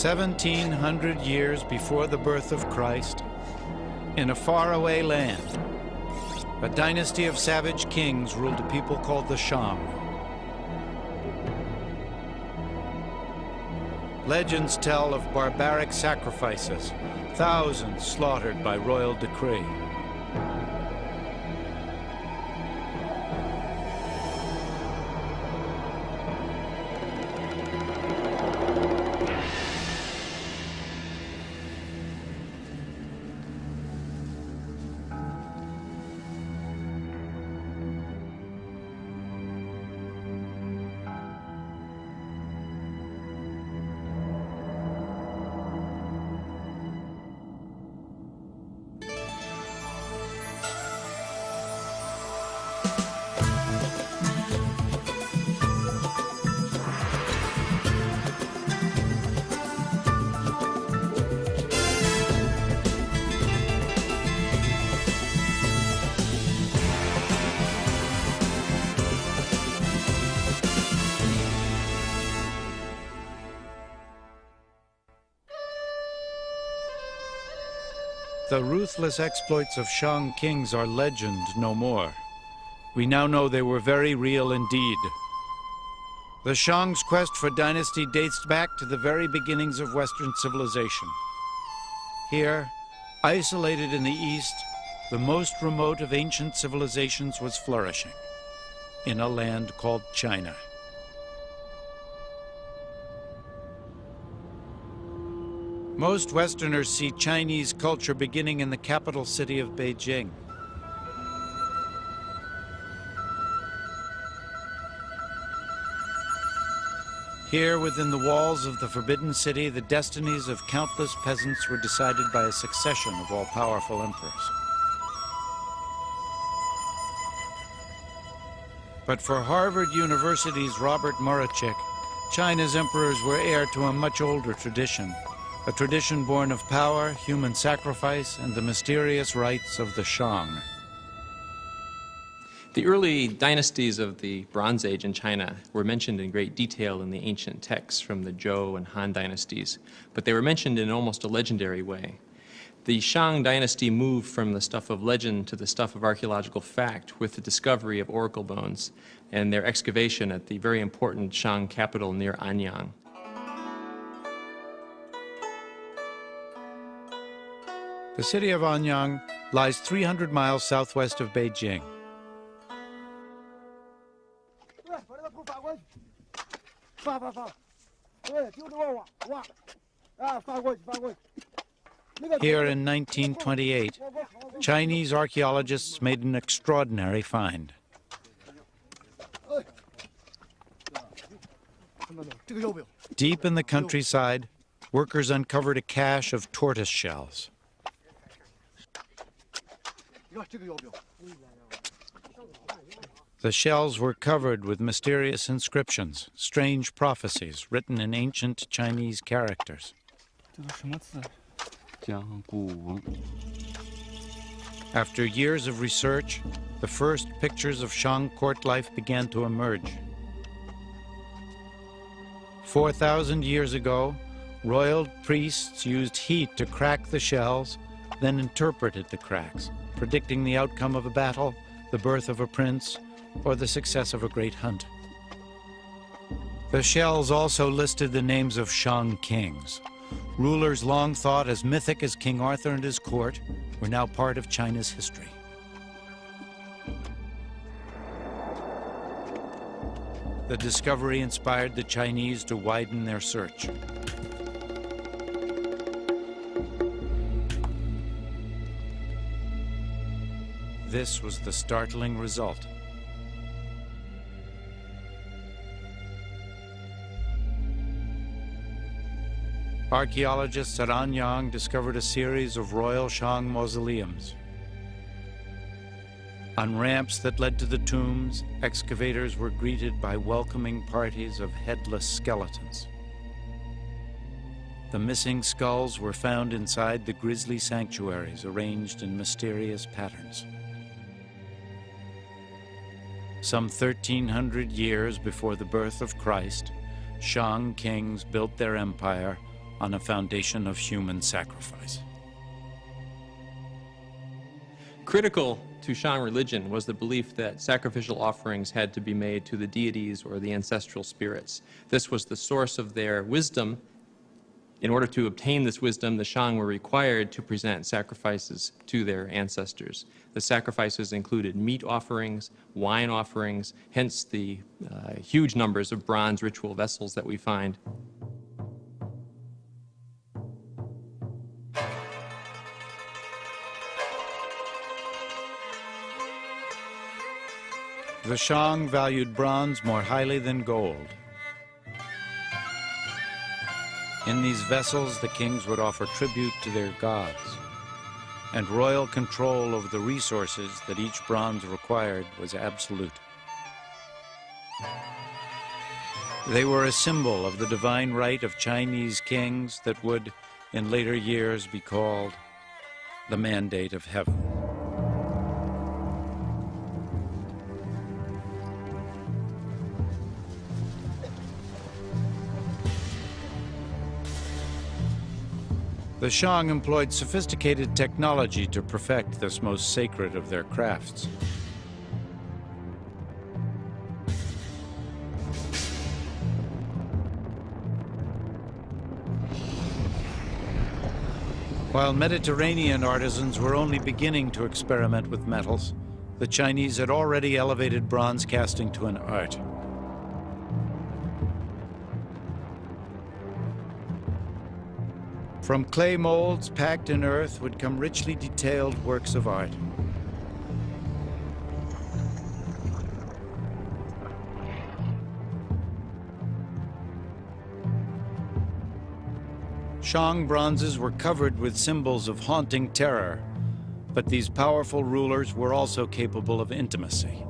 1700 years before the birth of Christ, in a faraway land, a dynasty of savage kings ruled a people called the Shang. Legends tell of barbaric sacrifices, thousands slaughtered by royal decree. The ruthless exploits of Shang kings are legend no more. We now know they were very real indeed. The Shang's quest for dynasty dates back to the very beginnings of Western civilization. Here, isolated in the East, the most remote of ancient civilizations was flourishing, in a land called China. Most Westerners see Chinese culture beginning in the capital city of Beijing. Here, within the walls of the Forbidden City, the destinies of countless peasants were decided by a succession of all-powerful emperors. But for Harvard University's Robert Murachek, China's emperors were heir to a much older tradition. A tradition born of power, human sacrifice, and the mysterious rites of the Shang. The early dynasties of the Bronze Age in China were mentioned in great detail in the ancient texts from the Zhou and Han dynasties, but they were mentioned in almost a legendary way. The Shang dynasty moved from the stuff of legend to the stuff of archaeological fact with the discovery of oracle bones and their excavation at the very important Shang capital near Anyang. The city of Anyang lies 300 miles southwest of Beijing. Here in 1928, Chinese archaeologists made an extraordinary find. Deep in the countryside, workers uncovered a cache of tortoise shells. The shells were covered with mysterious inscriptions, strange prophecies written in ancient Chinese characters. After years of research, the first pictures of Shang court life began to emerge. 4,000 years ago, royal priests used heat to crack the shells, then interpreted the cracks, predicting the outcome of a battle, the birth of a prince, or the success of a great hunt. The shells also listed the names of Shang kings. Rulers long thought as mythic as King Arthur and his court were now part of China's history. The discovery inspired the Chinese to widen their search. This was the startling result. Archaeologists at Anyang discovered a series of royal Shang mausoleums. On ramps that led to the tombs, excavators were greeted by welcoming parties of headless skeletons. The missing skulls were found inside the grisly sanctuaries arranged in mysterious patterns. Some 1,300 years before the birth of Christ, Shang kings built their empire on a foundation of human sacrifice. Critical to Shang religion was the belief that sacrificial offerings had to be made to the deities or the ancestral spirits. This was the source of their wisdom. In order to obtain this wisdom, the Shang were required to present sacrifices to their ancestors. The sacrifices included meat offerings, wine offerings, hence the huge numbers of bronze ritual vessels that we find. The Shang valued bronze more highly than gold. In these vessels, the kings would offer tribute to their gods, and royal control over the resources that each bronze required was absolute. They were a symbol of the divine right of Chinese kings that would, in later years, be called the mandate of heaven. The Shang employed sophisticated technology to perfect this most sacred of their crafts. While Mediterranean artisans were only beginning to experiment with metals, the Chinese had already elevated bronze casting to an art. From clay molds packed in earth would come richly detailed works of art. Shang bronzes were covered with symbols of haunting terror, but these powerful rulers were also capable of intimacy.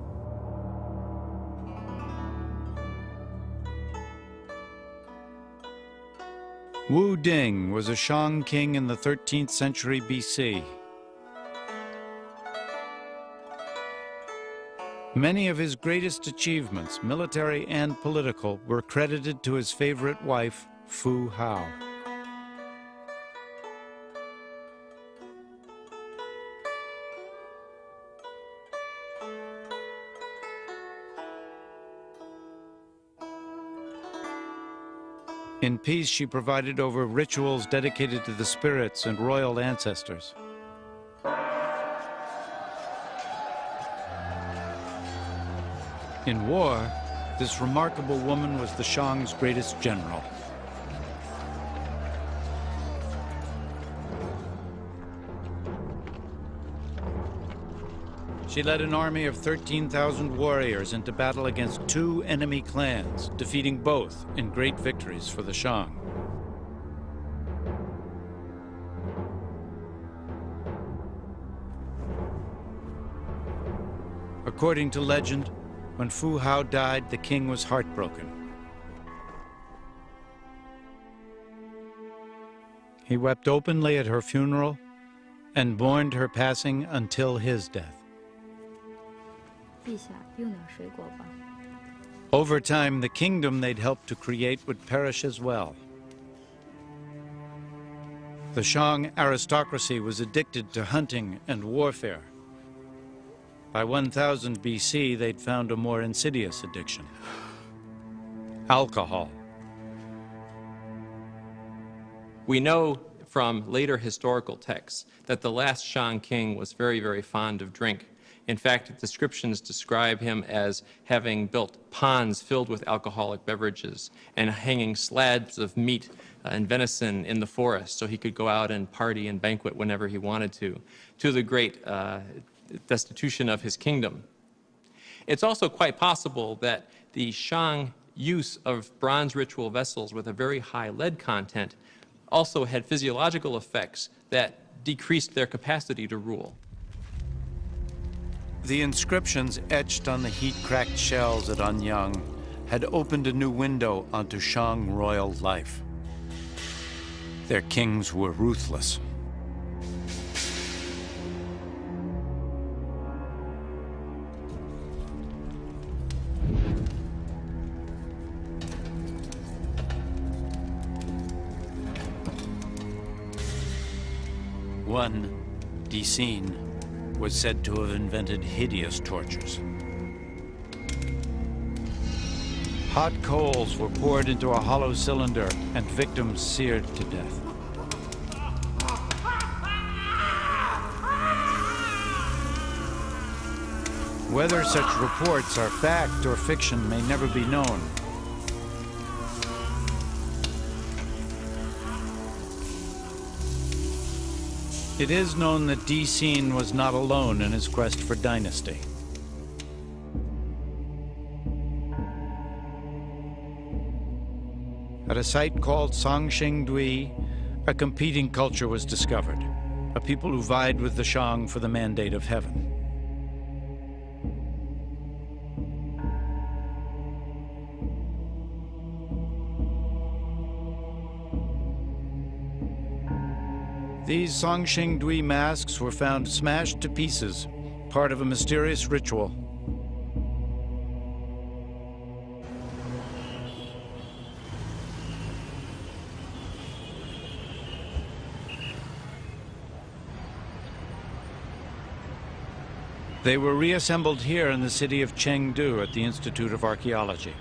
Wu Ding was a Shang king in the 13th century BC. Many of his greatest achievements, military and political, were credited to his favorite wife, Fu Hao. In peace, she provided over rituals dedicated to the spirits and royal ancestors. In war, this remarkable woman was the Shang's greatest general. She led an army of 13,000 warriors into battle against 2 enemy clans, defeating both in great victories for the Shang. According to legend, when Fu Hao died, the king was heartbroken. He wept openly at her funeral and mourned her passing until his death. Over time, the kingdom they'd helped to create would perish as well. The Shang aristocracy was addicted to hunting and warfare. By 1000 BC, they'd found a more insidious addiction: alcohol. We know from later historical texts that the last Shang king was very, very fond of drink. In fact, descriptions describe him as having built ponds filled with alcoholic beverages and hanging slabs of meat and venison in the forest so he could go out and party and banquet whenever he wanted to the great destitution of his kingdom. It's also quite possible that the Shang use of bronze ritual vessels with a very high lead content also had physiological effects that decreased their capacity to rule. The inscriptions etched on the heat-cracked shells at Anyang had opened a new window onto Shang royal life. Their kings were ruthless. One, Dicine, was said to have invented hideous tortures. Hot coals were poured into a hollow cylinder and victims seared to death. Whether such reports are fact or fiction may never be known. It is known that Dicine was not alone in his quest for dynasty. At a site called Sangshengdui, a competing culture was discovered, a people who vied with the Shang for the mandate of heaven. These Sangshengdui masks were found smashed to pieces, part of a mysterious ritual. They were reassembled here in the city of Chengdu at the Institute of Archaeology.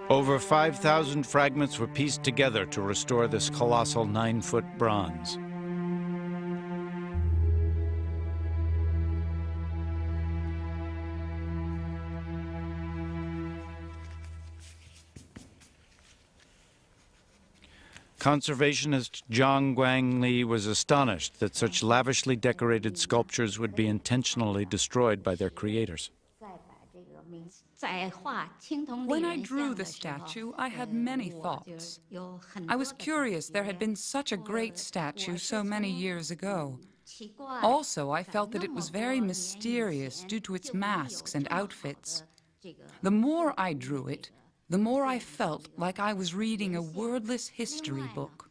Over 5,000 fragments were pieced together to restore this colossal 9-foot bronze. Conservationist Zhang Guangli was astonished that such lavishly decorated sculptures would be intentionally destroyed by their creators. When I drew the statue, I had many thoughts. I was curious there had been such a great statue so many years ago. Also, I felt that it was very mysterious due to its masks and outfits. The more I drew it, the more I felt like I was reading a wordless history book.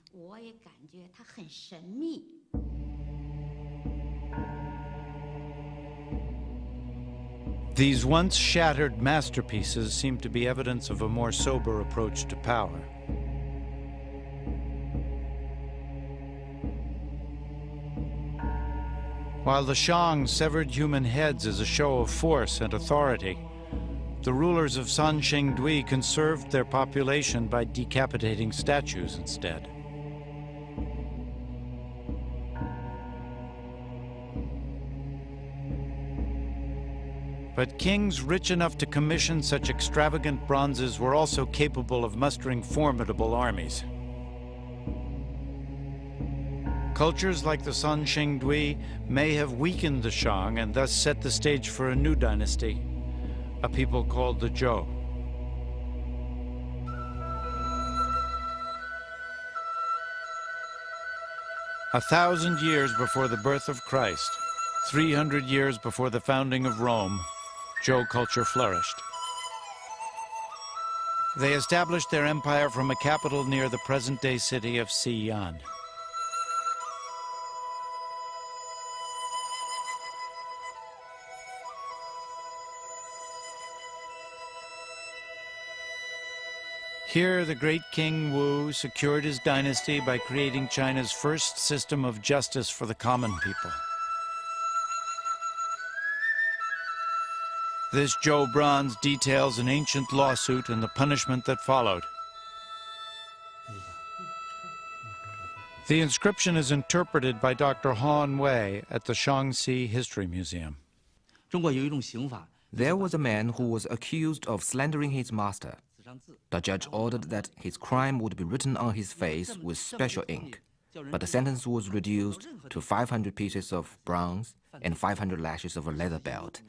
These once shattered masterpieces seem to be evidence of a more sober approach to power. While the Shang severed human heads as a show of force and authority, the rulers of Sanshengdui conserved their population by decapitating statues instead. But kings rich enough to commission such extravagant bronzes were also capable of mustering formidable armies. Cultures like the Sanshengdui may have weakened the Shang and thus set the stage for a new dynasty, a people called the Zhou. A 1,000 years before the birth of Christ, 300 years before the founding of Rome, Zhou culture flourished. They established their empire from a capital near the present-day city of Xi'an. Here, the great King Wu secured his dynasty by creating China's first system of justice for the common people. This Zhou bronze details an ancient lawsuit and the punishment that followed. The inscription is interpreted by Dr. Han Wei at the Shaanxi History Museum. There was a man who was accused of slandering his master. The judge ordered that his crime would be written on his face with special ink, but the sentence was reduced to 500 pieces of bronze and 500 lashes of a leather belt.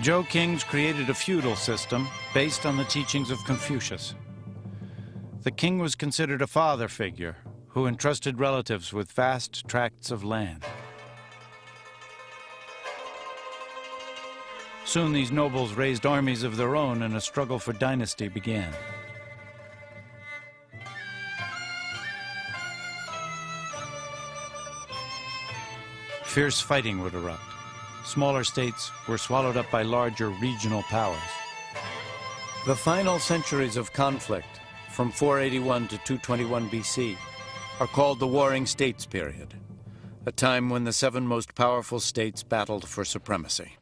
Zhou kings created a feudal system based on the teachings of Confucius. The king was considered a father figure who entrusted relatives with vast tracts of land. Soon these nobles raised armies of their own and a struggle for dynasty began. Fierce fighting would erupt. Smaller states were swallowed up by larger regional powers. The final centuries of conflict, from 481 to 221 BC, are called the Warring States period, a time when the 7 most powerful states battled for supremacy.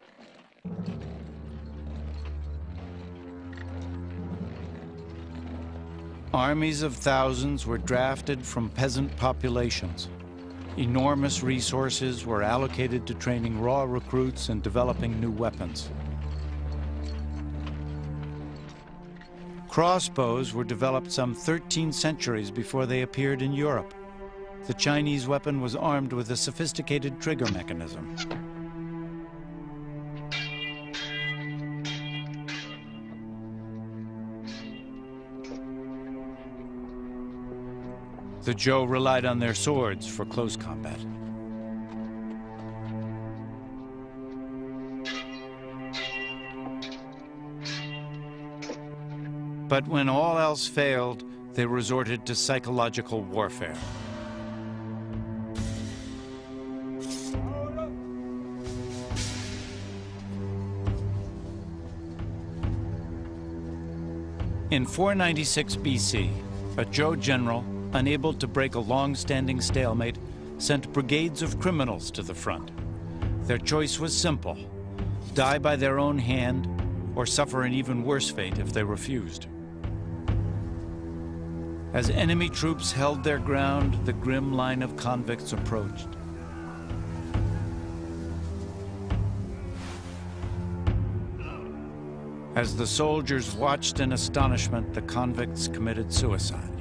Armies of thousands were drafted from peasant populations. Enormous resources were allocated to training raw recruits and developing new weapons. Crossbows were developed some 13 centuries before they appeared in Europe. The Chinese weapon was armed with a sophisticated trigger mechanism. The Zhou relied on their swords for close combat. But when all else failed, they resorted to psychological warfare. In 496 BC, a Zhou general, unable to break a long-standing stalemate, sent brigades of criminals to the front. Their choice was simple: die by their own hand or suffer an even worse fate if they refused. As enemy troops held their ground, the grim line of convicts approached. As the soldiers watched in astonishment, the convicts committed suicide.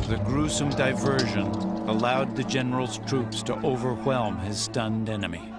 The gruesome diversion allowed the general's troops to overwhelm his stunned enemy.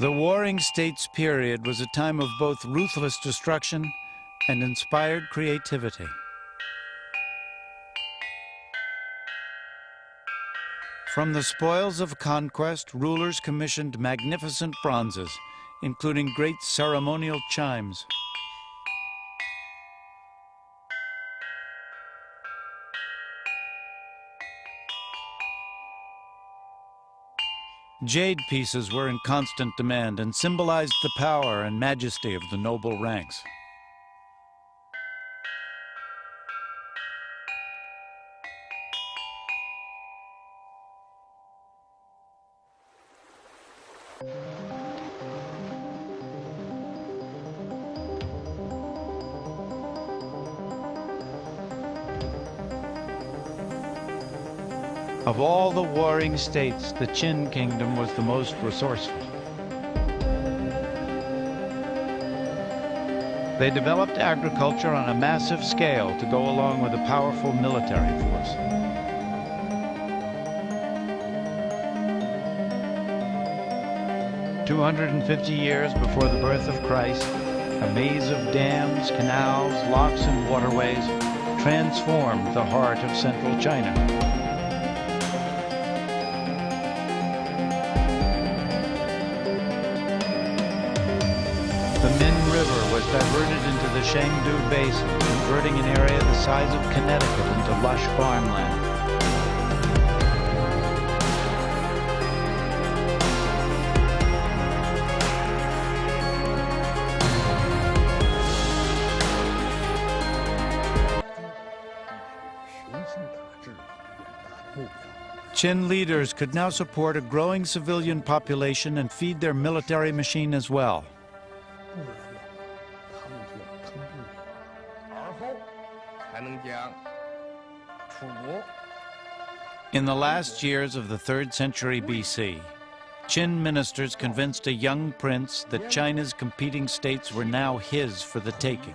The Warring States period was a time of both ruthless destruction and inspired creativity. From the spoils of conquest, rulers commissioned magnificent bronzes, including great ceremonial chimes. Jade pieces were in constant demand and symbolized the power and majesty of the noble ranks. Of all the warring states, the Qin kingdom was the most resourceful. They developed agriculture on a massive scale to go along with a powerful military force. "250 years before the birth of Christ, a maze of dams, canals, locks, and waterways transformed the heart of central China. The Min River was diverted into the Shangdu Basin, converting an area the size of Connecticut into lush farmland. Qin leaders could now support a growing civilian population and feed their military machine as well. In the last years of the 3rd century BC, Qin ministers convinced a young prince that China's competing states were now his for the taking.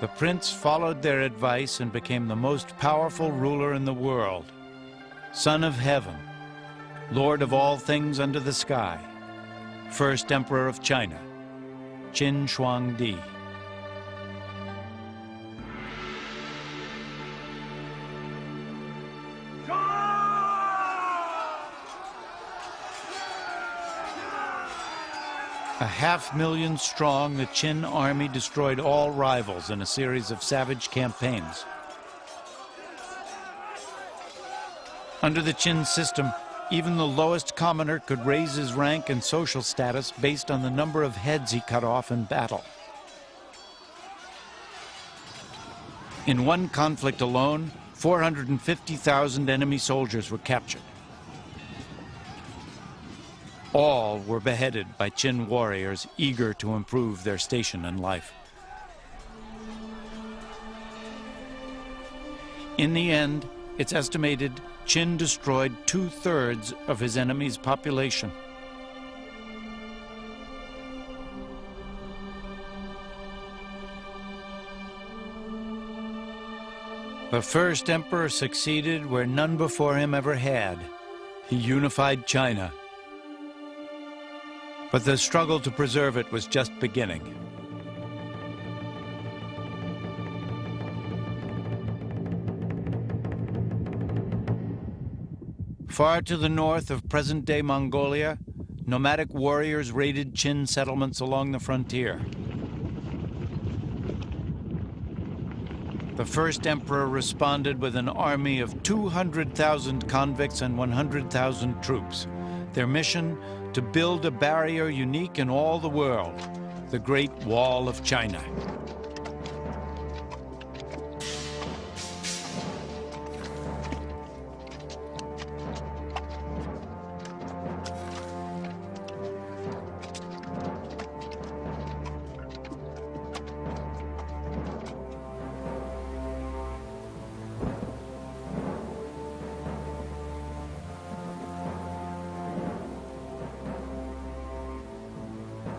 The prince followed their advice and became the most powerful ruler in the world, son of heaven, lord of all things under the sky, first emperor of China, Qin Huangdi. A 500,000 strong, the Qin army destroyed all rivals in a series of savage campaigns. Under the Qin system, even the lowest commoner could raise his rank and social status based on the number of heads he cut off in battle. In one conflict alone, 450,000 enemy soldiers were captured. All were beheaded by Qin warriors eager to improve their station in life. In the end, it's estimated Qin destroyed 2/3 of his enemy's population. The first emperor succeeded where none before him ever had. He unified China. But the struggle to preserve it was just beginning. Far to the north of present-day Mongolia, nomadic warriors raided Qin settlements along the frontier. The first emperor responded with an army of 200,000 convicts and 100,000 troops. Their mission, to build a barrier unique in all the world, the Great Wall of China.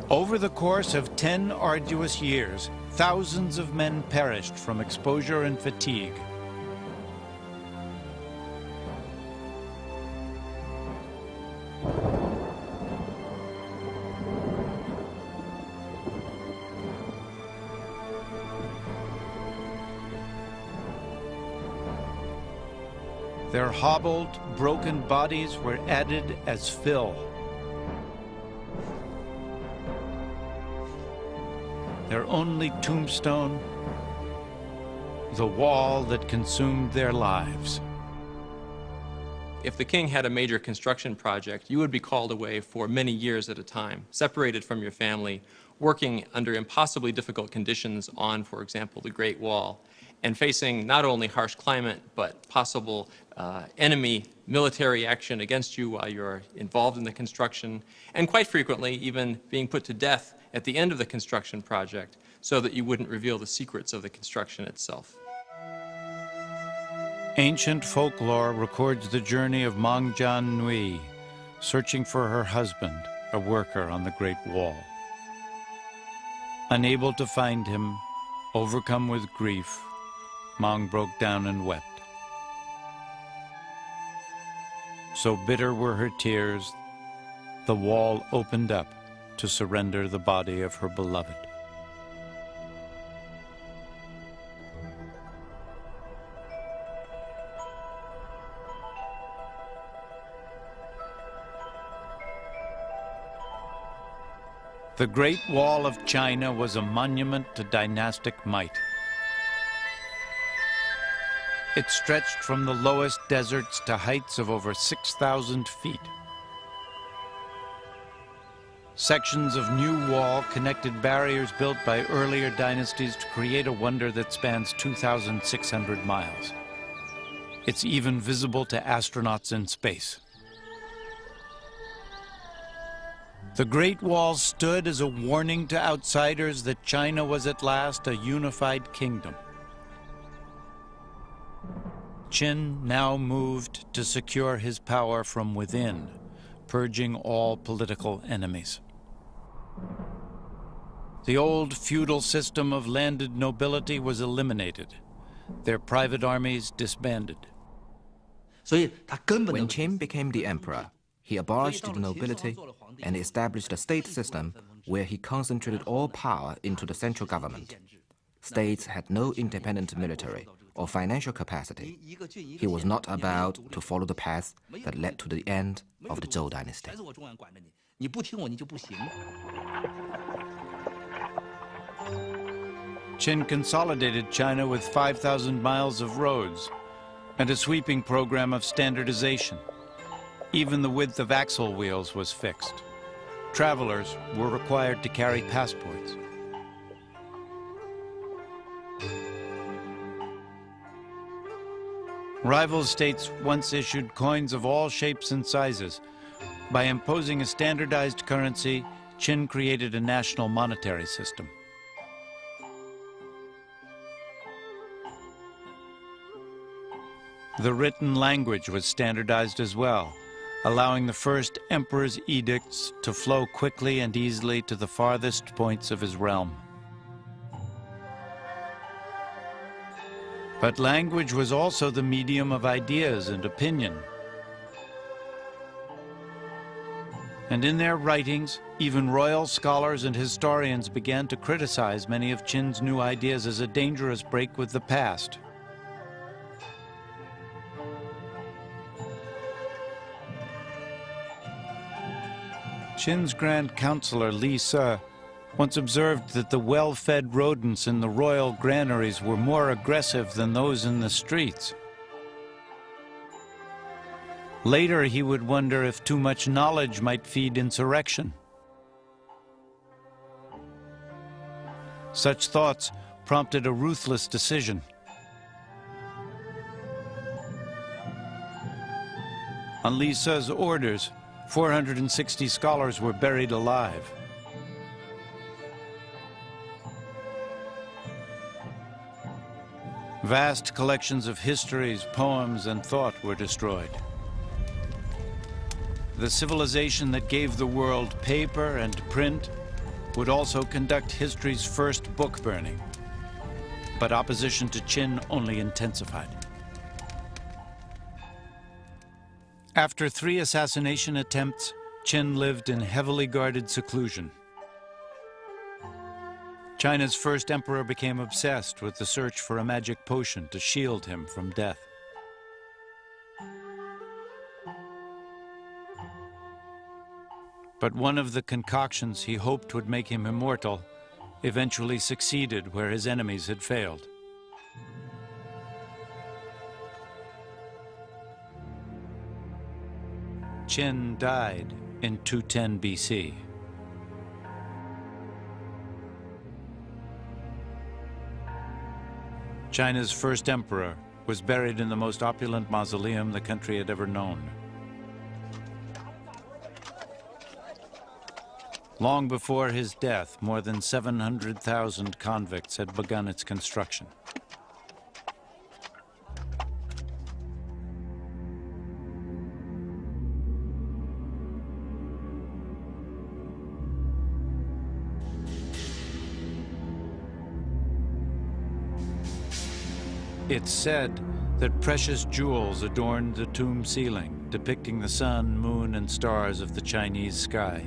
Over the course of 10 arduous years, thousands of men perished from exposure and fatigue. Their hobbled, broken bodies were added as fill. Their only tombstone, the wall that consumed their lives. If the king had a major construction project, you would be called away for many years at a time, separated from your family, working under impossibly difficult conditions on, for example, the Great Wall, and facing not only harsh climate, but possible enemy military action against you while you're involved in the construction, and quite frequently even being put to death at the end of the construction project so that you wouldn't reveal the secrets of the construction itself. Ancient folklore records the journey of Mang Jian Nui, searching for her husband, a worker on the Great Wall. Unable to find him, overcome with grief, Mang broke down and wept. So bitter were her tears, the wall opened up to surrender the body of her beloved. The Great Wall of China was a monument to dynastic might. It stretched from the lowest deserts to heights of over 6,000 feet. Sections of new wall connected barriers built by earlier dynasties to create a wonder that spans 2,600 miles. It's even visible to astronauts in space. The Great Wall stood as a warning to outsiders that China was at last a unified kingdom. Qin now moved to secure his power from within, purging all political enemies. The old feudal system of landed nobility was eliminated. Their private armies disbanded. When Qin became the emperor, he abolished the nobility and established a state system where he concentrated all power into the central government. States had no independent military or financial capacity. He was not about to follow the path that led to the end of the Zhou dynasty. Qin consolidated China with 5,000 miles of roads and a sweeping program of standardization. Even the width of axle wheels was fixed. Travelers were required to carry passports. Rival states once issued coins of all shapes and sizes. By imposing a standardized currency, Qin created a national monetary system. The written language was standardized as well, allowing the first emperor's edicts to flow quickly and easily to the farthest points of his realm. But language was also the medium of ideas and opinion. And in their writings, even royal scholars and historians began to criticize many of Qin's new ideas as a dangerous break with the past. Qin's Grand Counselor Li Se once observed that the well-fed rodents in the royal granaries were more aggressive than those in the streets. Later, he would wonder if too much knowledge might feed insurrection. Such thoughts prompted a ruthless decision. On Li Se's orders, 460 scholars were buried alive. Vast collections of histories, poems, and thought were destroyed. The civilization that gave the world paper and print would also conduct history's first book burning. But opposition to Qin only intensified. After 3 assassination attempts, Qin lived in heavily guarded seclusion. China's first emperor became obsessed with the search for a magic potion to shield him from death. But one of the concoctions he hoped would make him immortal eventually succeeded where his enemies had failed. Qin died in 210 BC. China's first emperor was buried in the most opulent mausoleum the country had ever known. Long before his death, more than 700,000 convicts had begun its construction. It's said that precious jewels adorned the tomb ceiling, depicting the sun, moon, and stars of the Chinese sky.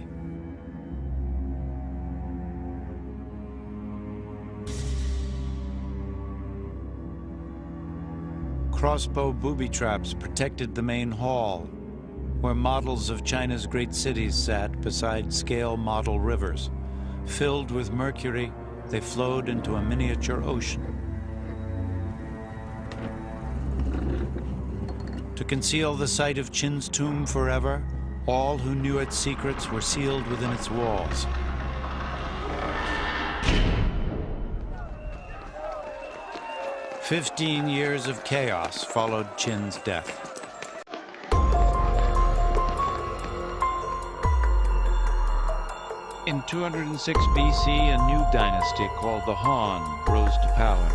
Crossbow booby traps protected the main hall, where models of China's great cities sat beside scale model rivers. Filled with mercury, they flowed into a miniature ocean. To conceal the site of Qin's tomb forever, all who knew its secrets were sealed within its walls. "15 years of chaos followed Qin's death. In 206 BC, a new dynasty called the Han rose to power.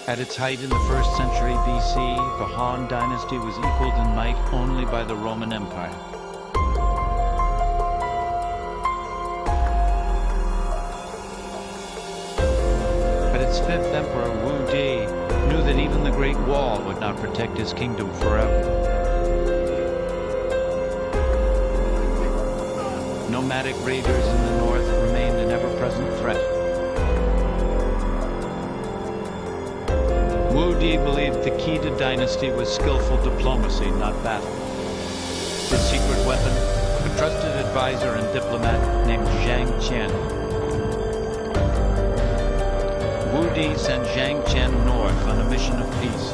At its height in the 1st century BC, the Han dynasty was equaled in might only by the Roman Empire. fifth emperor, Wu Di, knew that even the Great Wall would not protect his kingdom forever. Nomadic raiders in the north remained an ever-present threat. Wu Di believed the key to dynasty was skillful diplomacy, not battle. His secret weapon, a trusted advisor and diplomat named Zhang Qian. Wu Di sent Zhang Qian north on a mission of peace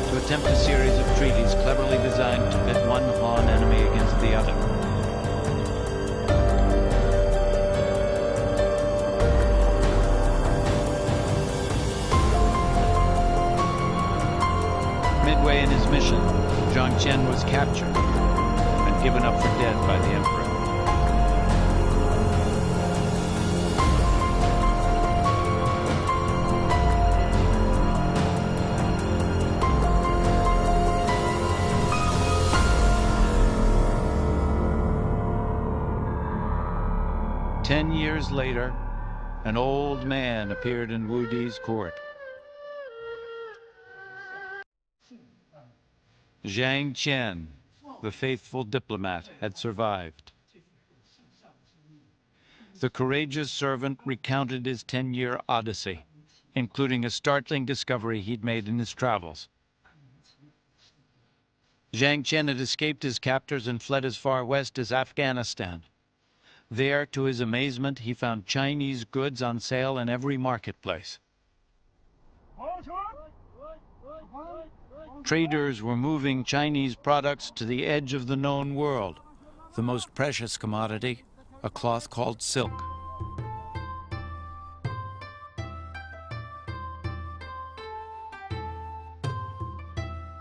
to attempt a series of treaties cleverly designed to pit one Han enemy against the other. Midway in his mission, Zhang Qian was captured and given up for dead by the emperor. Ten years later, an old man appeared in Wu Di's court. Zhang Qian, the faithful diplomat, had survived. The courageous servant recounted his 10-year odyssey, including a startling discovery he'd made in his travels. Zhang Qian had escaped his captors and fled as far west as Afghanistan. There, to his amazement, he found Chinese goods on sale in every marketplace. Traders were moving Chinese products to the edge of the known world. The most precious commodity, a cloth called silk.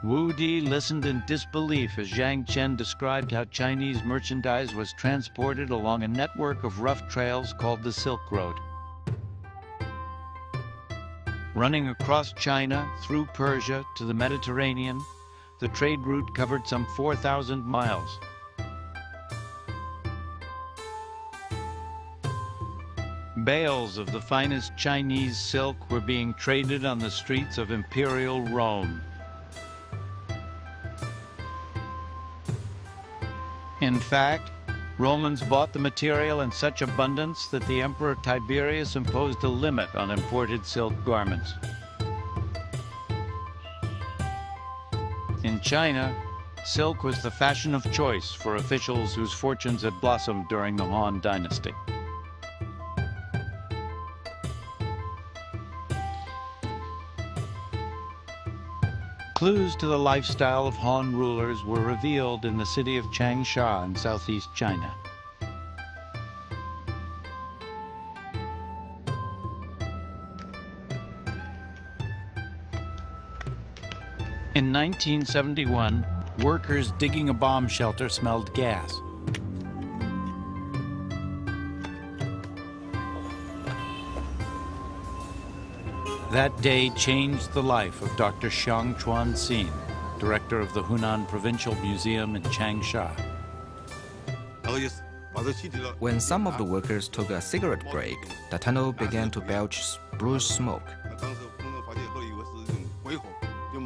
Wu Di listened in disbelief as Zhang Qian described how Chinese merchandise was transported along a network of rough trails called the Silk Road. Running across China, through Persia to the Mediterranean, the trade route covered some 4,000 miles. Bales of the finest Chinese silk were being traded on the streets of imperial Rome. In fact, Romans bought the material in such abundance that the Emperor Tiberius imposed a limit on imported silk garments. In China, silk was the fashion of choice for officials whose fortunes had blossomed during the Han Dynasty. Clues to the lifestyle of Han rulers were revealed in the city of Changsha in southeast China. In 1971, workers digging a bomb shelter smelled gas. That day changed the life of Dr. Xiang Chuanxin, director of the Hunan Provincial Museum in Changsha. When some of the workers took a cigarette break, the tunnel began to belch blue smoke.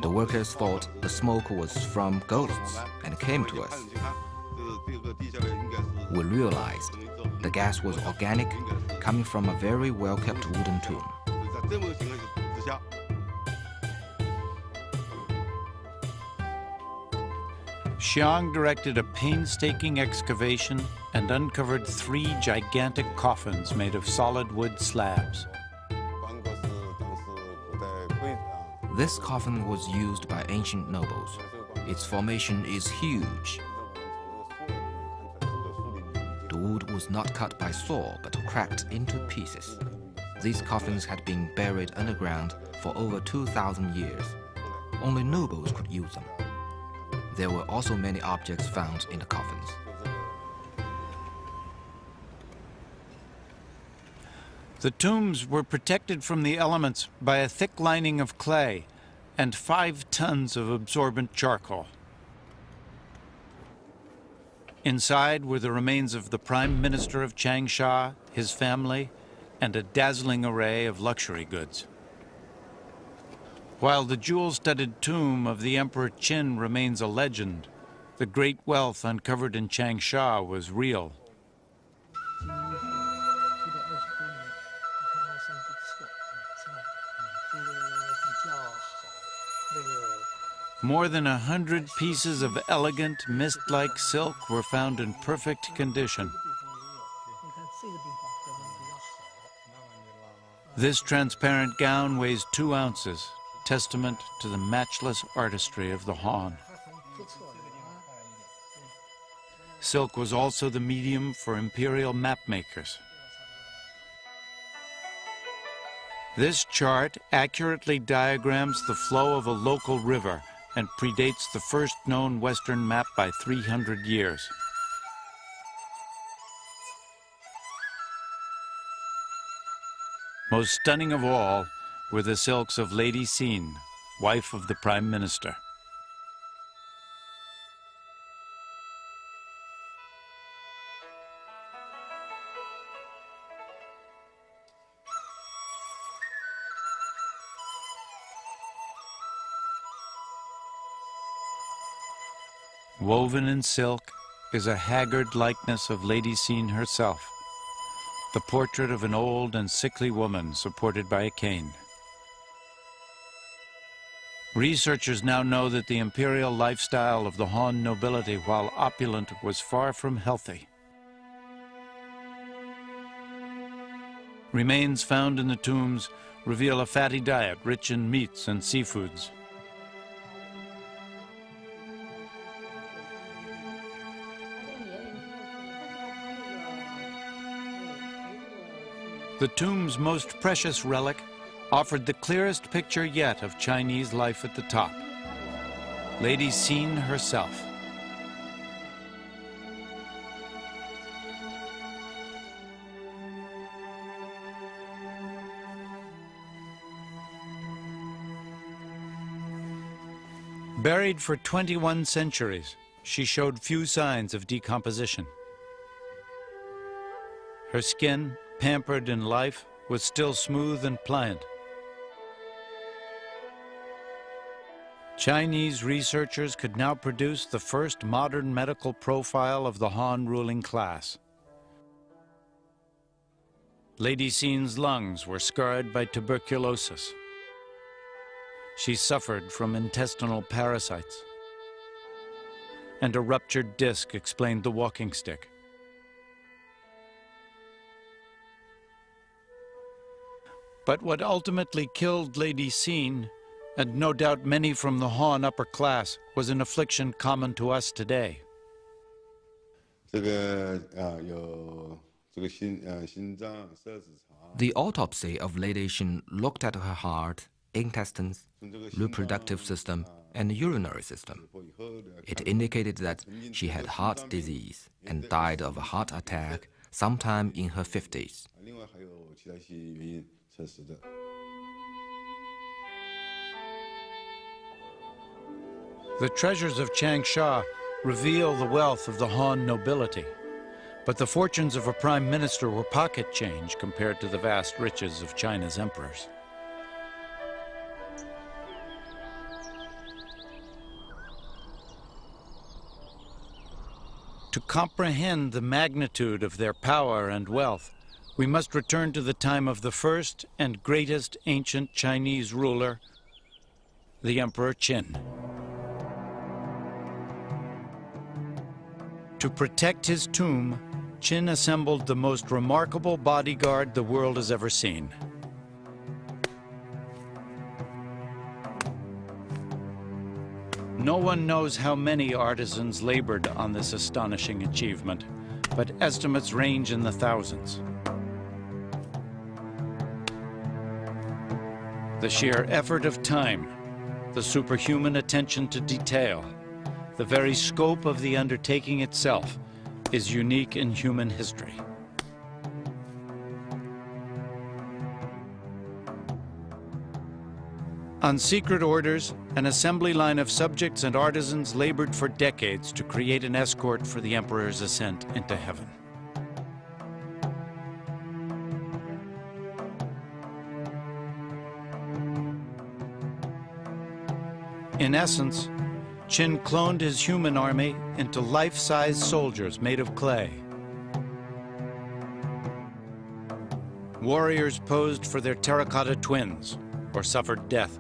The workers thought the smoke was from ghosts and came to us. We realized the gas was organic, coming from a very well-kept wooden tomb. Xiang directed a painstaking excavation and uncovered 3 gigantic coffins made of solid wood slabs. This coffin was used by ancient nobles. Its formation is huge. The wood was not cut by saw, but cracked into pieces. These coffins had been buried underground for over 2,000 years. Only nobles could use them. There were also many objects found in the coffins. The tombs were protected from the elements by a thick lining of clay and 5 tons of absorbent charcoal. Inside were the remains of the Prime Minister of Changsha, his family, and a dazzling array of luxury goods. While the jewel-studded tomb of the Emperor Qin remains a legend, the great wealth uncovered in Changsha was real. More than 100 pieces of elegant, mist-like silk were found in perfect condition. This transparent gown weighs 2 ounces, testament to the matchless artistry of the Han. Silk was also the medium for imperial map makers. This chart accurately diagrams the flow of a local river and predates the first known Western map by 300 years. Most stunning of all were the silks of Lady Xin, wife of the Prime Minister. Woven in silk is a haggard likeness of Lady Xin herself, the portrait of an old and sickly woman supported by a cane. Researchers now know that the imperial lifestyle of the Han nobility, while opulent, was far from healthy. Remains found in the tombs reveal a fatty diet rich in meats and seafoods. The tomb's most precious relic offered the clearest picture yet of Chinese life at the top. Lady Xin herself. Buried for 21 centuries, she showed few signs of decomposition. Her skin, pampered in life, was still smooth and pliant. Chinese researchers could now produce the first modern medical profile of the Han ruling class. Lady Xin's lungs were scarred by tuberculosis. She suffered from intestinal parasites. And a ruptured disc explained the walking stick. But what ultimately killed Lady Xin, and no doubt many from the Han upper class, was an affliction common to us today. The autopsy of Lady Xin looked at her heart, intestines, reproductive system, and urinary system. It indicated that she had heart disease and died of a heart attack sometime in her 50s. The treasures of Changsha reveal the wealth of the Han nobility, but the fortunes of a prime minister were pocket change compared to the vast riches of China's emperors. To comprehend the magnitude of their power and wealth, we must return to the time of the first and greatest ancient Chinese ruler, the Emperor Qin. To protect his tomb, Qin assembled the most remarkable bodyguard the world has ever seen. No one knows how many artisans labored on this astonishing achievement, but estimates range in the thousands. The sheer effort of time, the superhuman attention to detail, the very scope of the undertaking itself is unique in human history. On secret orders, an assembly line of subjects and artisans labored for decades to create an escort for the emperor's ascent into heaven. In essence, Qin cloned his human army into life-size soldiers made of clay. Warriors posed for their terracotta twins or suffered death.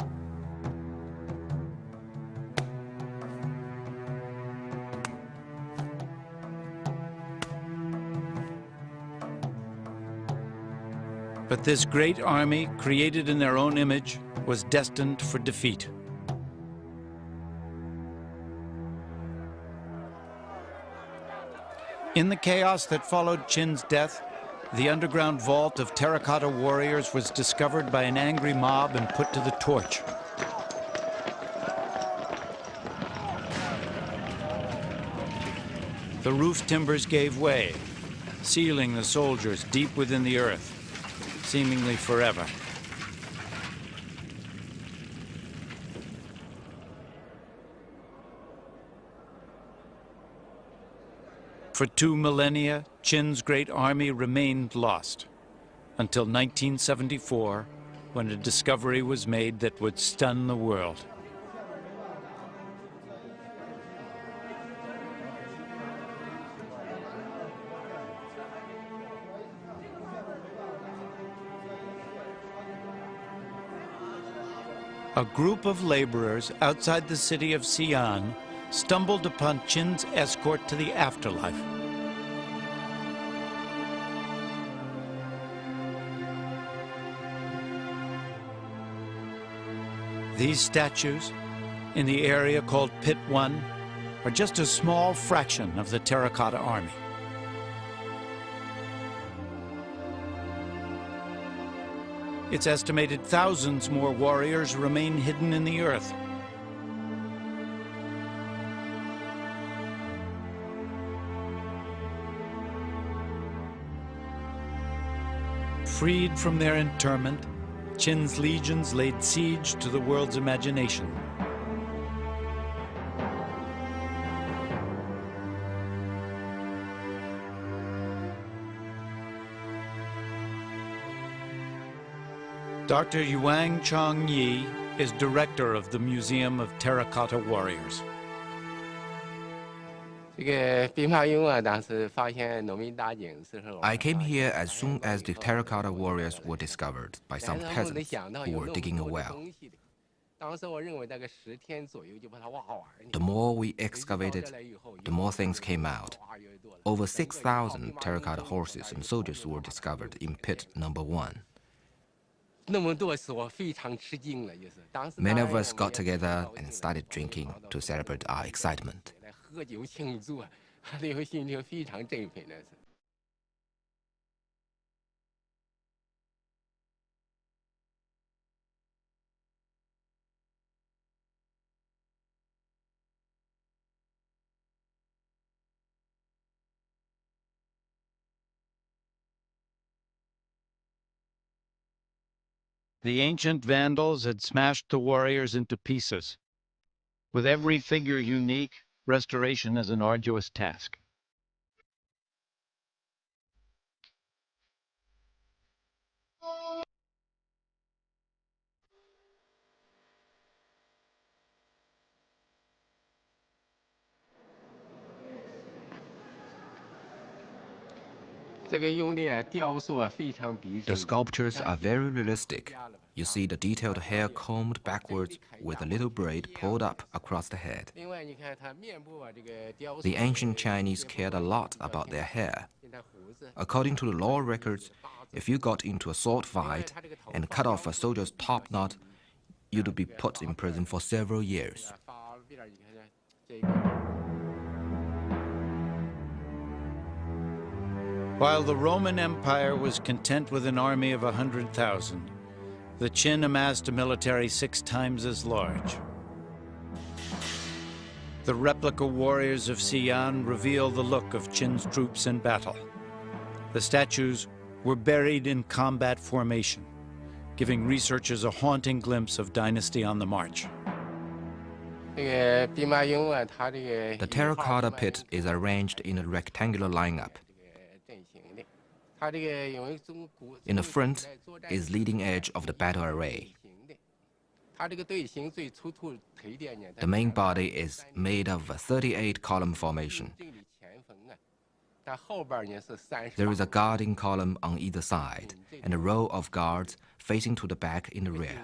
But this great army, created in their own image, was destined for defeat. In the chaos that followed Qin's death, the underground vault of terracotta warriors was discovered by an angry mob and put to the torch. The roof timbers gave way, sealing the soldiers deep within the earth, seemingly forever. For 2 millennia, Qin's great army remained lost, until 1974, when a discovery was made that would stun the world. A group of laborers outside the city of Xi'an stumbled upon Qin's escort to the afterlife. These statues, in the area called Pit 1, are just a small fraction of the terracotta army. It's estimated thousands more warriors remain hidden in the earth. Freed from their internment, Qin's legions laid siege to the world's imagination. Dr. Yuang Chongyi is director of the Museum of Terracotta Warriors. I came here as soon as the terracotta warriors were discovered by some peasants who were digging a well. The more we excavated, the more things came out. Over 6,000 terracotta horses and soldiers were discovered in pit number 1. Many of us got together and started drinking to celebrate our excitement. The ancient Vandals had smashed the warriors into pieces. With every figure unique, restoration is an arduous task. The sculptures are very realistic. You see the detailed hair combed backwards with a little braid pulled up across the head. The ancient Chinese cared a lot about their hair. According to the law records, if you got into a sword fight and cut off a soldier's top knot, you'd be put in prison for several years. While the Roman Empire was content with an army of 100,000, the Qin amassed a military 6 times as large. The replica warriors of Xi'an reveal the look of Qin's troops in battle. The statues were buried in combat formation, giving researchers a haunting glimpse of dynasty on the march. The terracotta pit is arranged in a rectangular lineup. In the front is leading edge of the battle array. The main body is made of a 38-column formation. There is a guarding column on either side and a row of guards facing to the back in the rear.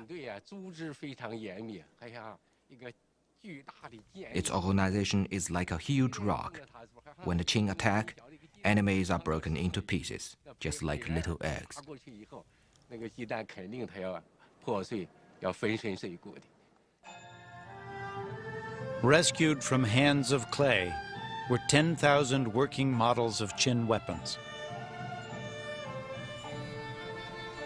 Its organization is like a huge rock. When the Qing attack, enemies are broken into pieces, just like little eggs. Rescued from hands of clay were 10,000 working models of Qin weapons.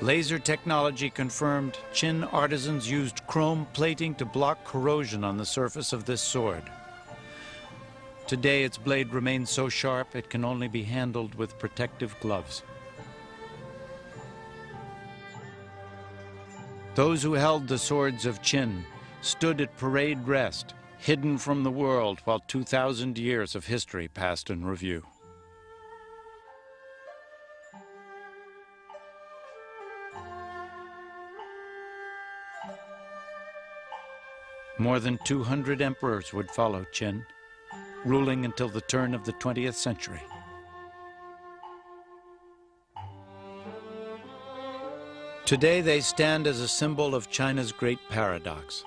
Laser technology confirmed Qin artisans used chrome plating to block corrosion on the surface of this sword. Today, its blade remains so sharp it can only be handled with protective gloves. Those who held the swords of Qin stood at parade rest, hidden from the world while 2,000 years of history passed in review. More than 200 emperors would follow Qin, ruling until the turn of the 20th century. Today they stand as a symbol of China's great paradox,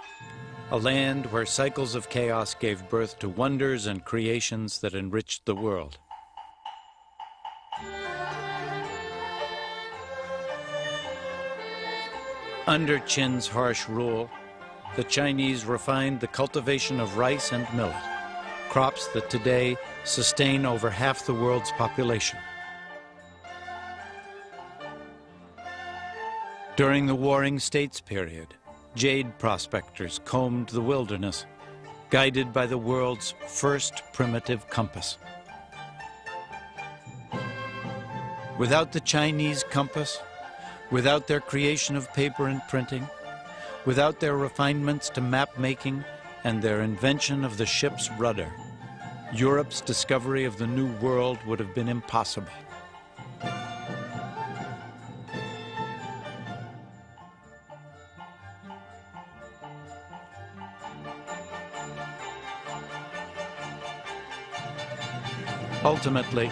a land where cycles of chaos gave birth to wonders and creations that enriched the world. Under Qin's harsh rule, the Chinese refined the cultivation of rice and millet, crops that today sustain over half the world's population. During the Warring States period, jade prospectors combed the wilderness, guided by the world's first primitive compass. Without the Chinese compass, without their creation of paper and printing, without their refinements to map making and their invention of the ship's rudder, Europe's discovery of the New World would have been impossible. Ultimately,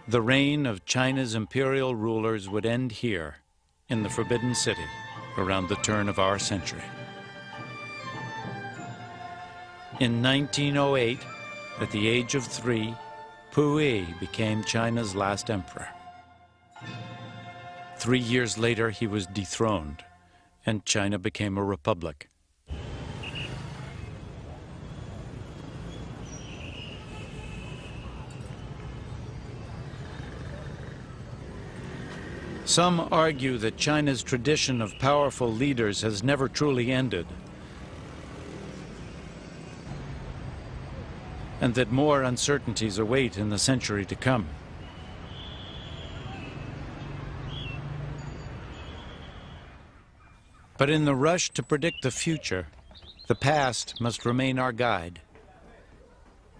the reign of China's imperial rulers would end here, in the Forbidden City, around the turn of our century. In 1908, at the age of 3, Puyi became China's last emperor. 3 years later, he was dethroned, and China became a republic. Some argue that China's tradition of powerful leaders has never truly ended, and that more uncertainties await in the century to come. But in the rush to predict the future, the past must remain our guide.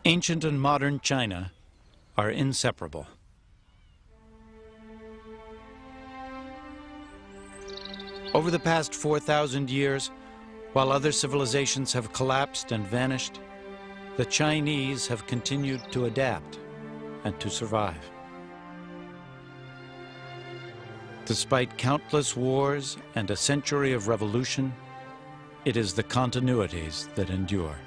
Ancient and modern China are inseparable. Over the past 4,000 years, while other civilizations have collapsed and vanished, the Chinese have continued to adapt and to survive. Despite countless wars and a century of revolution, it is the continuities that endure.